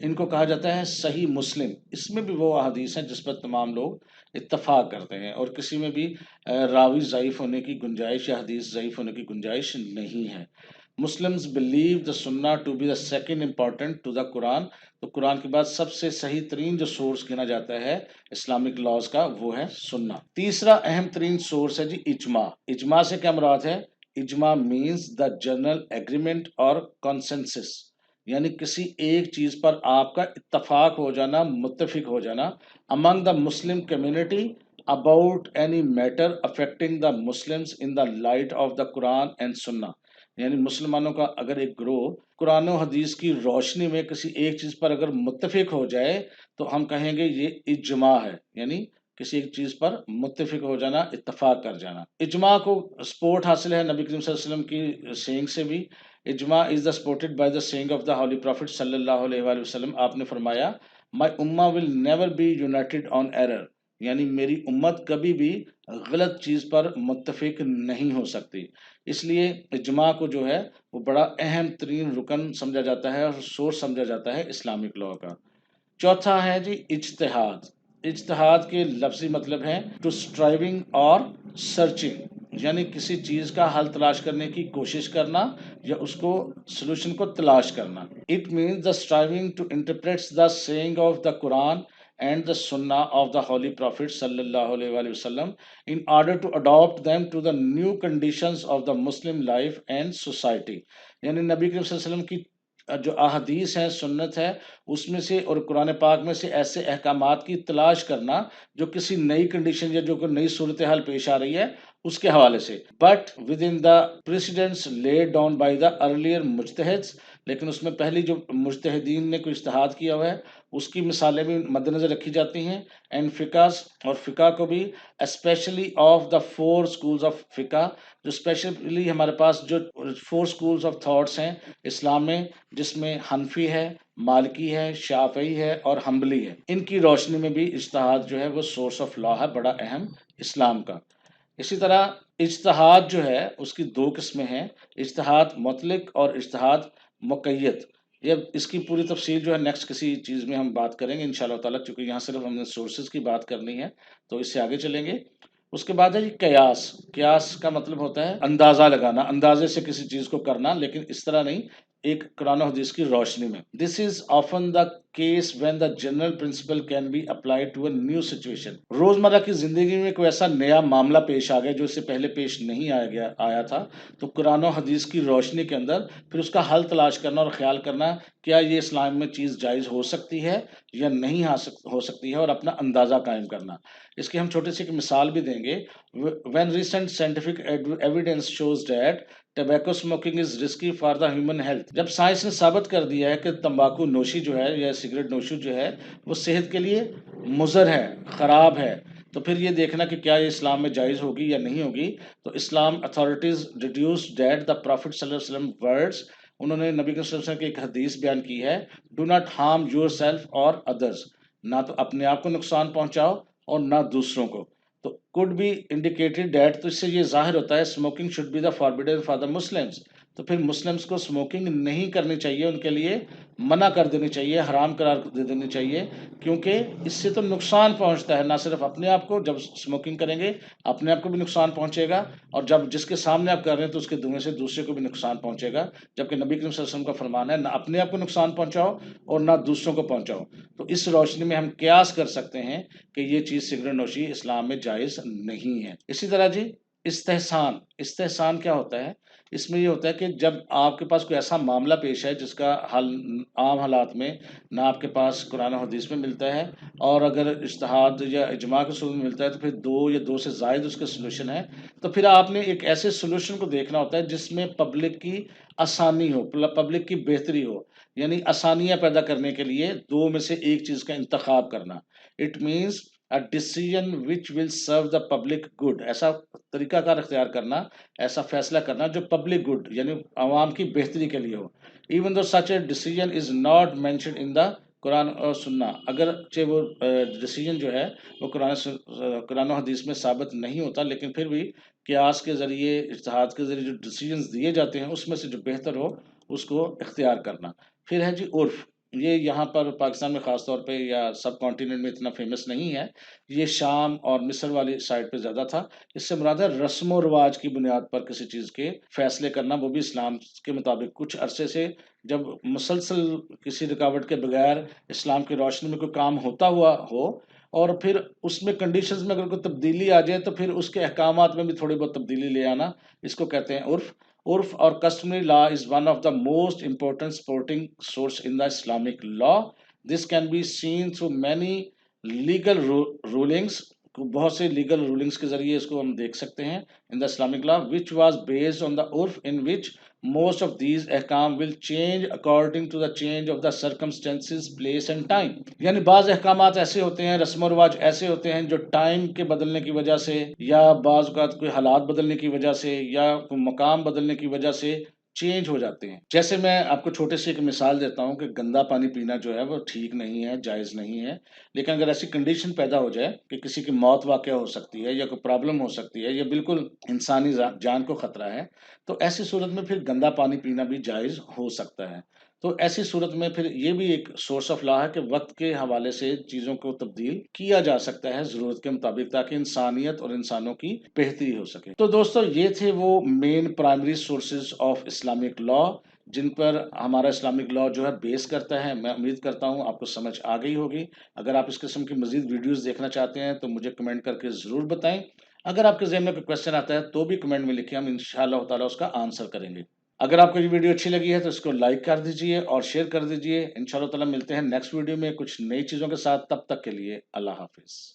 ان کو کہا جاتا ہے صحیح مسلم، اس میں بھی وہ احادیث ہیں جس پر تمام لوگ اتفاق کرتے ہیں اور کسی میں بھی راوی ضعیف ہونے کی گنجائش یا حدیث ضعیف ہونے کی گنجائش نہیں ہے۔ مسلمز بلیو دا سنہ to be the second important to the قرآن، تو قرآن کے بعد سب سے صحیح ترین جو سورس گنا جاتا ہے اسلامک لاز کا وہ ہے سنہ۔ تیسرا اہم ترین سورس ہے جی اجماع۔ اجماع سے کیا مراد ہے؟ اجماع مینس دا جنرل ایگریمنٹ اور کنسنسس، یعنی کسی ایک چیز پر آپ کا اتفاق ہو جانا، متفق ہو جانا among the Muslim community about any matter affecting the Muslims in the light of the Quran and Sunnah، یعنی مسلمانوں کا اگر ایک گروہ قرآن و حدیث کی روشنی میں کسی ایک چیز پر اگر متفق ہو جائے تو ہم کہیں گے یہ اجماع ہے، یعنی کسی ایک چیز پر متفق ہو جانا، اتفاق کر جانا۔ اجماع کو سپورٹ حاصل ہے نبی کریم صلی اللہ علیہ وسلم کی سینگ سے بھی۔ اجماع is the supported by the saying of the holy prophet صلی اللہ علیہ وآلہ وسلم، آپ نے فرمایا my ummah will never be united on error، یعنی میری امت کبھی بھی غلط چیز پر متفق نہیں ہو سکتی۔ اس لیے اجماع کو جو ہے وہ بڑا اہم ترین رکن سمجھا جاتا ہے اور سورس سمجھا جاتا ہے اسلامک لاء کا۔ چوتھا ہے جی اجتہاد۔ اجتہاد کے لفظی مطلب ہے ٹو اسٹرائیونگ اور سرچنگ، یعنی کسی چیز کا حل تلاش کرنے کی کوشش کرنا یا اس کو سلوشن کو تلاش کرنا۔ It means the striving to interpret the saying of the Quran and the Sunnah of the holy prophet صلی اللہ علیہ وآلہ وسلم in order to adopt them to the new conditions of the Muslim life and society، یعنی نبی کریم صلی اللہ علیہ وسلم کی جو احادیث ہیں، سنت ہے، اس میں سے اور قرآن پاک میں سے ایسے احکامات کی تلاش کرنا جو کسی نئی کنڈیشن یا جو کوئی نئی صورتحال پیش آ رہی ہے اس کے حوالے سے، but within the precedents laid down by the earlier مجتہدز، لیکن اس میں پہلی جو مجتہدین نے کوئی اجتہاد کیا ہوا ہے اس کی مثالیں بھی مد نظر رکھی جاتی ہیں، اینڈ فقہs، اور فقہ کو بھی especially of the four schools of fiqh, جو اسپیشلی ہمارے پاس جو فور اسکولز آف تھاٹس ہیں اسلام میں، جس میں حنفی ہے، مالکی ہے، شافعی ہے اور حنبلی ہے، ان کی روشنی میں بھی اجتہاد جو ہے وہ سورس آف لا ہے بڑا اہم اسلام کا۔ اسی طرح اجتہاد جو ہے اس کی دو قسمیں ہیں، اجتہاد مطلق اور اجتہاد مقید۔ یہ اس کی پوری تفصیل جو ہے نیکسٹ کسی چیز میں ہم بات کریں گے انشاءاللہ تعالیٰ، کیونکہ یہاں صرف ہم نے سورسز کی بات کرنی ہے تو اس سے آگے چلیں گے۔ اس کے بعد ہے جی قیاس۔ قیاس کا مطلب ہوتا ہے اندازہ لگانا، اندازے سے کسی چیز کو کرنا، لیکن اس طرح نہیں، ایک قرآن و حدیث کی روشنی میں۔ This is often the case when the general principle can be applied to a new situation. روزمرہ کی زندگی میں کوئی ایسا نیا معاملہ پیش آ گیا جو اس سے پہلے پیش نہیں آیا تھا، تو قرآن و حدیث کی روشنی کے اندر پھر اس کا حل تلاش کرنا اور خیال کرنا کیا یہ اسلام میں چیز جائز ہو سکتی ہے یا نہیں ہو سکتی ہے، اور اپنا اندازہ قائم کرنا۔ اس کی ہم چھوٹی سی ایک مثال بھی دیں گے۔ when recent scientific evidence shows that tobacco smoking is risky for the human health، جب سائنس نے ثابت کر دیا ہے کہ تمباکو نوشی جو ہے یا سگریٹ نوشی جو ہے وہ صحت کے لیے مضر ہے، خراب ہے، تو پھر یہ دیکھنا کہ کیا یہ اسلام میں جائز ہوگی یا نہیں ہوگی۔ تو Islam authorities deduce that the prophet صلی اللہ علیہ وسلم ورڈز، انہوں نے نبی صلی اللہ علیہ وسلم کی ایک حدیث بیان کی ہے، do not harm your self اور ادرس، نہ تو اپنے آپ کو نقصان پہنچاؤ اور نہ دوسروں کو۔ تو could be indicated that، تو اس سے یہ ظاہر ہوتا ہے smoking should be the forbidden for the Muslims، تو پھر مسلمس کو سموکنگ نہیں کرنی چاہیے، ان کے لیے منع کر دینی چاہیے، حرام قرار دے دینی چاہیے، کیونکہ اس سے تو نقصان پہنچتا ہے، نہ صرف اپنے آپ کو، جب سموکنگ کریں گے اپنے آپ کو بھی نقصان پہنچے گا، اور جب جس کے سامنے آپ کر رہے ہیں تو اس کے دھوئیں سے دوسرے کو بھی نقصان پہنچے گا، جبکہ نبی کریم صلی اللہ علیہ وسلم کا فرمان ہے نہ اپنے آپ کو نقصان پہنچاؤ اور نہ دوسروں کو پہنچاؤ۔ تو اس روشنی میں ہم قیاس کر سکتے ہیں کہ یہ چیز سگریٹ نوشی اسلام میں جائز نہیں ہے۔ اسی طرح جی استحسان۔ استحسان کیا ہوتا ہے؟ اس میں یہ ہوتا ہے کہ جب آپ کے پاس کوئی ایسا معاملہ پیش ہے جس کا حل عام حالات میں نہ آپ کے پاس قرآن و حدیث میں ملتا ہے، اور اگر اجتہاد یا اجماع کے صورت میں ملتا ہے تو پھر دو یا دو سے زائد اس کے سلوشن ہے، تو پھر آپ نے ایک ایسے سلوشن کو دیکھنا ہوتا ہے جس میں پبلک کی آسانی ہو، پبلک کی بہتری ہو، یعنی آسانیاں پیدا کرنے کے لیے دو میں سے ایک چیز کا انتخاب کرنا۔ It means a decision which will serve the public good، ایسا طریقہ کار اختیار کرنا، ایسا فیصلہ کرنا جو پبلک گڈ یعنی عوام کی بہتری کے لیے ہو۔ even though such a decision is not mentioned in the قرآن اور سنہ، اگرچہ وہ ڈیسیجن جو ہے وہ قرآن و حدیث میں ثابت نہیں ہوتا، لیکن پھر بھی قیاس کے ذریعے، اجتہاد کے ذریعے جو ڈیسیجنز دیے جاتے ہیں اس میں سے جو بہتر ہو اس کو اختیار کرنا۔ پھر ہے جی عرف۔ یہ یہاں پر پاکستان میں خاص طور پہ یا سب کانٹیننٹ میں اتنا فیمس نہیں ہے، یہ شام اور مصر والی سائڈ پہ زیادہ تھا۔ اس سے مراد ہے رسم و رواج کی بنیاد پر کسی چیز کے فیصلے کرنا، وہ بھی اسلام کے مطابق۔ کچھ عرصے سے جب مسلسل کسی رکاوٹ کے بغیر اسلام کی روشنی میں کوئی کام ہوتا ہوا ہو، اور پھر اس میں کنڈیشنز میں اگر کوئی تبدیلی آ جائے تو پھر اس کے احکامات میں بھی تھوڑی بہت تبدیلی لے آنا، اس کو کہتے ہیں عرف۔ عرف اور customary law is one of the most important supporting source in the Islamic law. This can be seen through many legal rulings. بہت سے لیگل رولنگس کے ذریعے اس کو ہم دیکھ سکتے ہیں in the Islamic law, which was based on the urf, in which most of these احکام will change according to the change of the circumstances, place and time. یعنی بعض احکامات ایسے ہوتے ہیں، رسم و رواج ایسے ہوتے ہیں جو ٹائم کے بدلنے کی وجہ سے، یا بعض اوقات کوئی حالات بدلنے کی وجہ سے، یا کوئی مقام بدلنے کی وجہ سے چینج ہو جاتے ہیں۔ جیسے میں آپ کو چھوٹے سے ایک مثال دیتا ہوں کہ گندا پانی پینا جو ہے وہ ٹھیک نہیں ہے، جائز نہیں ہے، لیکن اگر ایسی کنڈیشن پیدا ہو جائے کہ کسی کی موت واقع ہو سکتی ہے، یا کوئی پرابلم ہو سکتی ہے، یا بالکل انسانی جان کو خطرہ ہے، تو ایسی صورت میں پھر گندا پانی پینا بھی جائز ہو سکتا ہے۔ تو ایسی صورت میں پھر یہ بھی ایک سورس آف لا ہے کہ وقت کے حوالے سے چیزوں کو تبدیل کیا جا سکتا ہے ضرورت کے مطابق، تاکہ انسانیت اور انسانوں کی بہتری ہو سکے۔ تو دوستو یہ تھے وہ main primary sources of Islamic law جن پر ہمارا اسلامک لا جو ہے بیس کرتا ہے۔ میں امید کرتا ہوں آپ کو سمجھ آ گئی ہوگی۔ اگر آپ اس قسم کی مزید ویڈیوز دیکھنا چاہتے ہیں تو مجھے کمنٹ کر کے ضرور بتائیں۔ اگر آپ کے ذہن میں کوئی کوشچن آتا ہے تو بھی کمنٹ میں لکھیں، ہم انشاءاللہ تعالیٰ اس کا آنسر کریں گے۔ اگر آپ کو یہ ویڈیو اچھی لگی ہے تو اس کو لائک کر دیجئے اور شیئر کر دیجئے۔ انشاءاللہ تعالیٰ ملتے ہیں نیکسٹ ویڈیو میں کچھ نئی چیزوں کے ساتھ، تب تک کے لیے اللہ حافظ۔